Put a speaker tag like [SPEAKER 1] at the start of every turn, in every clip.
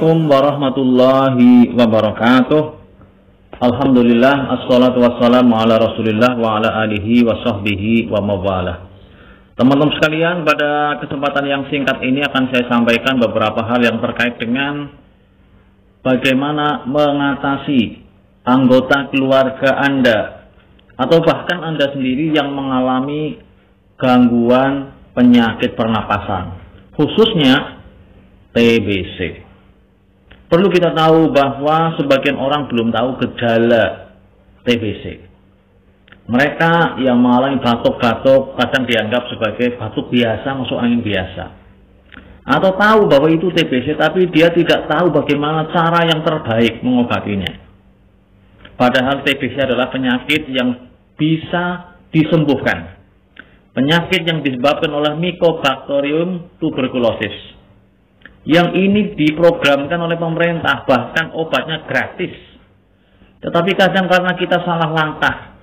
[SPEAKER 1] Assalamualaikum warahmatullahi wabarakatuh. Alhamdulillah, assalatu wassalamu ala rasulillah wa ala alihi wa sahbihi wa mawalah. Teman-teman sekalian, pada kesempatan yang singkat ini akan saya sampaikan beberapa hal yang terkait dengan bagaimana mengatasi anggota keluarga Anda atau bahkan Anda sendiri yang mengalami gangguan penyakit pernapasan, khususnya TBC. Perlu kita tahu bahwa sebagian orang belum tahu gejala TBC. Mereka yang mengalami batuk-batuk kadang dianggap sebagai batuk biasa, masuk angin biasa. Atau tahu bahwa itu TBC tapi dia tidak tahu bagaimana cara yang terbaik mengobatinya. Padahal TBC adalah penyakit yang bisa disembuhkan. Penyakit yang disebabkan oleh Mycobacterium tuberculosis. Yang ini diprogramkan oleh pemerintah, bahkan obatnya gratis. Tetapi kadang karena kita salah langkah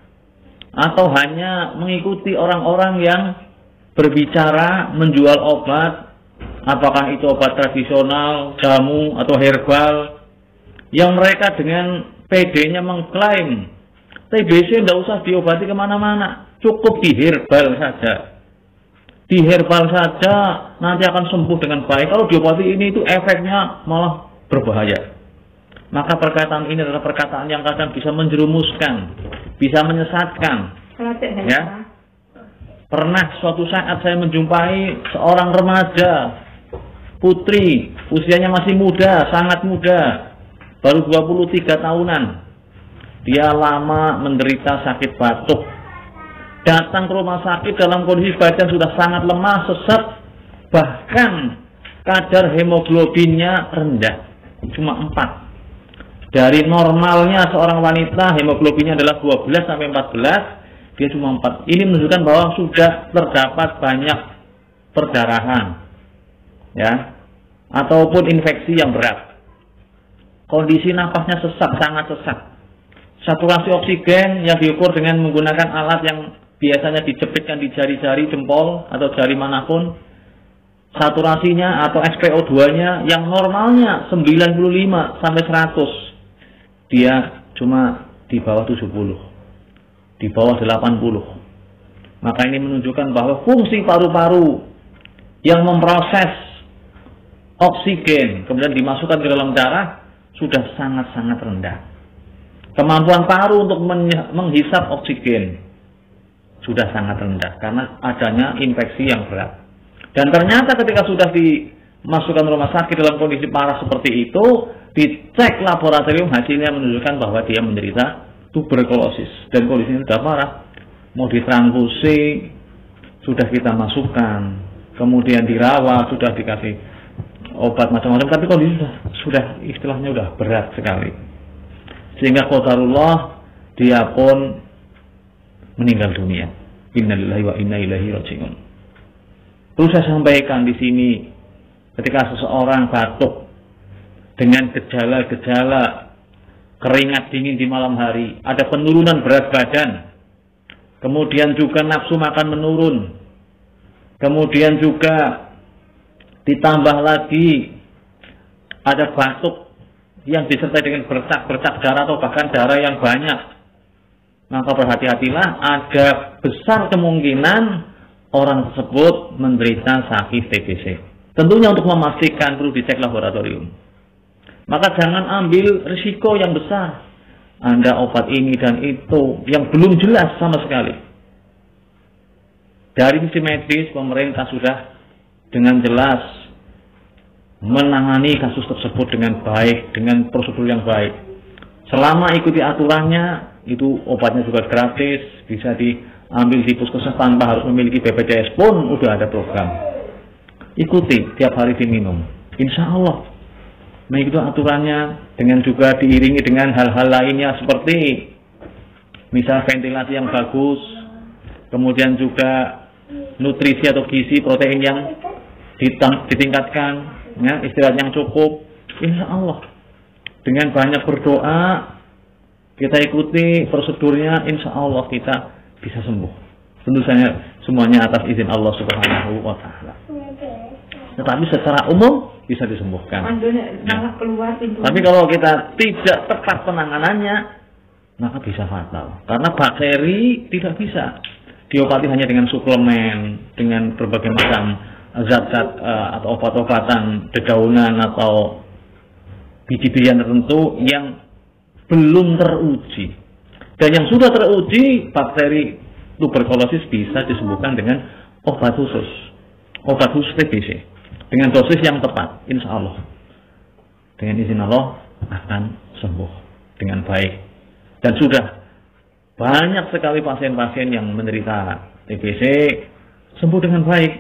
[SPEAKER 1] atau hanya mengikuti orang-orang yang berbicara menjual obat, apakah itu obat tradisional, jamu atau herbal, yang mereka dengan PD-nya mengklaim TBC tidak usah diobati kemana-mana, cukup di herbal saja. Di herbal saja nanti akan sembuh dengan baik. Kalau diobati ini itu efeknya malah berbahaya. Maka perkataan ini adalah perkataan yang kadang bisa menjerumuskan, bisa menyesatkan. Ya. Pernah suatu saat saya menjumpai seorang remaja, putri, usianya masih muda, sangat muda, baru 23 tahunan. Dia lama menderita sakit batuk. Datang ke rumah sakit dalam kondisi badan sudah sangat lemah, sesak, bahkan kadar hemoglobinnya rendah, cuma 4. Dari normalnya seorang wanita hemoglobinnya adalah 12 sampai 14, dia cuma 4. Ini menunjukkan bahwa sudah terdapat banyak perdarahan, ya, ataupun infeksi yang berat. Kondisi nafasnya sesak, sangat sesak. Saturasi oksigen yang diukur dengan menggunakan alat yang biasanya dijepitkan di jari-jari jempol atau jari manapun, saturasinya atau SpO2-nya yang normalnya 95 sampai 100, dia cuma di bawah 70, di bawah 80. Maka ini menunjukkan bahwa fungsi paru-paru yang memproses oksigen kemudian dimasukkan ke dalam darah sudah sangat-sangat rendah. Kemampuan paru untuk menghisap oksigen sudah sangat rendah karena adanya infeksi yang berat. Dan ternyata ketika sudah dimasukkan rumah sakit dalam kondisi parah seperti itu, dicek laboratorium, hasilnya menunjukkan bahwa dia menderita tuberkulosis dan kondisinya sudah parah. Mau ditransfusi sudah kita masukkan, kemudian dirawat, sudah dikasih obat macam-macam, tapi kondisi sudah istilahnya sudah berat sekali. Sehingga qadarullah dia pun meninggal dunia. Innalillahi wa inna ilaihi raji'un. Perlu saya sampaikan di sini, ketika seseorang batuk dengan gejala-gejala keringat dingin di malam hari, ada penurunan berat badan, kemudian juga nafsu makan menurun, kemudian juga ditambah lagi ada batuk yang disertai dengan bercak-bercak darah atau bahkan darah yang banyak, maka berhati-hatilah, ada besar kemungkinan orang tersebut menderita sakit TBC. Tentunya untuk memastikan perlu dicek laboratorium. Maka jangan ambil risiko yang besar. Anda obat ini dan itu yang belum jelas sama sekali. Dari sisi medis, pemerintah sudah dengan jelas menangani kasus tersebut dengan baik, dengan prosedur yang baik. Selama ikuti aturannya, itu obatnya juga gratis, bisa diambil di puskesmas tanpa harus memiliki BPJS pun udah ada program. Ikuti, tiap hari diminum. Insya Allah mengikuti aturannya, dengan juga diiringi dengan hal-hal lainnya seperti misal ventilasi yang bagus, kemudian juga nutrisi atau gizi protein yang ditingkatkan, ya, istirahat yang cukup. Insya Allah dengan banyak berdoa, kita ikuti prosedurnya, insya Allah kita bisa sembuh. Tentu saja semuanya atas izin Allah Subhanahu wa Ta'ala. Tetapi secara umum bisa disembuhkan.
[SPEAKER 2] Keluar pintu.
[SPEAKER 1] Tapi kalau kita tidak tepat penanganannya, maka bisa fatal. Karena bakteri tidak bisa diobati hanya dengan suplemen, dengan berbagai macam zat-zat atau obat-obatan dedaunan atau biji-bijian tertentu yang belum teruji. Dan yang sudah teruji, bakteri tuberkulosis bisa disembuhkan dengan obat khusus TBC, dengan dosis yang tepat, insya Allah. Dengan izin Allah akan sembuh dengan baik. Dan sudah banyak sekali pasien-pasien yang menderita TBC sembuh dengan baik,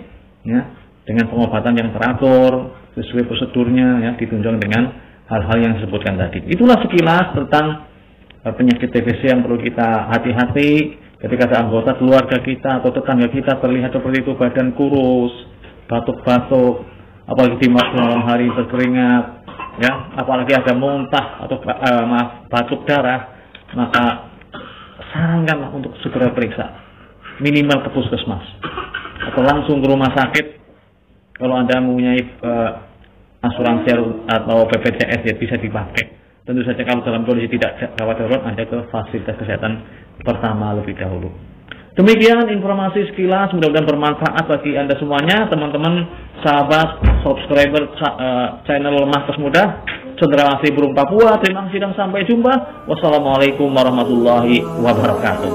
[SPEAKER 1] ya, dengan pengobatan yang teratur sesuai prosedurnya, ya, ditunjang dengan hal-hal yang disebutkan tadi. Itulah sekilas tentang penyakit TBC yang perlu kita hati-hati ketika ada anggota keluarga kita atau tetangga kita terlihat seperti itu, badan kurus, batuk-batuk, apalagi di malam hari berkeringat, ya, apalagi ada muntah atau batuk darah, maka sarankanlah untuk segera periksa, minimal ke puskesmas atau langsung ke rumah sakit. Kalau Anda mempunyai asuransi atau BPJS, ya bisa dipakai. Tentu saja kalau dalam kondisi tidak gawat darurat, Anda ke fasilitas kesehatan pertama lebih dahulu. Demikian informasi sekilas, mudah-mudahan bermanfaat bagi Anda semuanya, teman-teman, sahabat, subscriber channel Markas Mudah, Cendrawasih Burung Papua. Terima kasih dan sampai jumpa. Wassalamualaikum warahmatullahi wabarakatuh.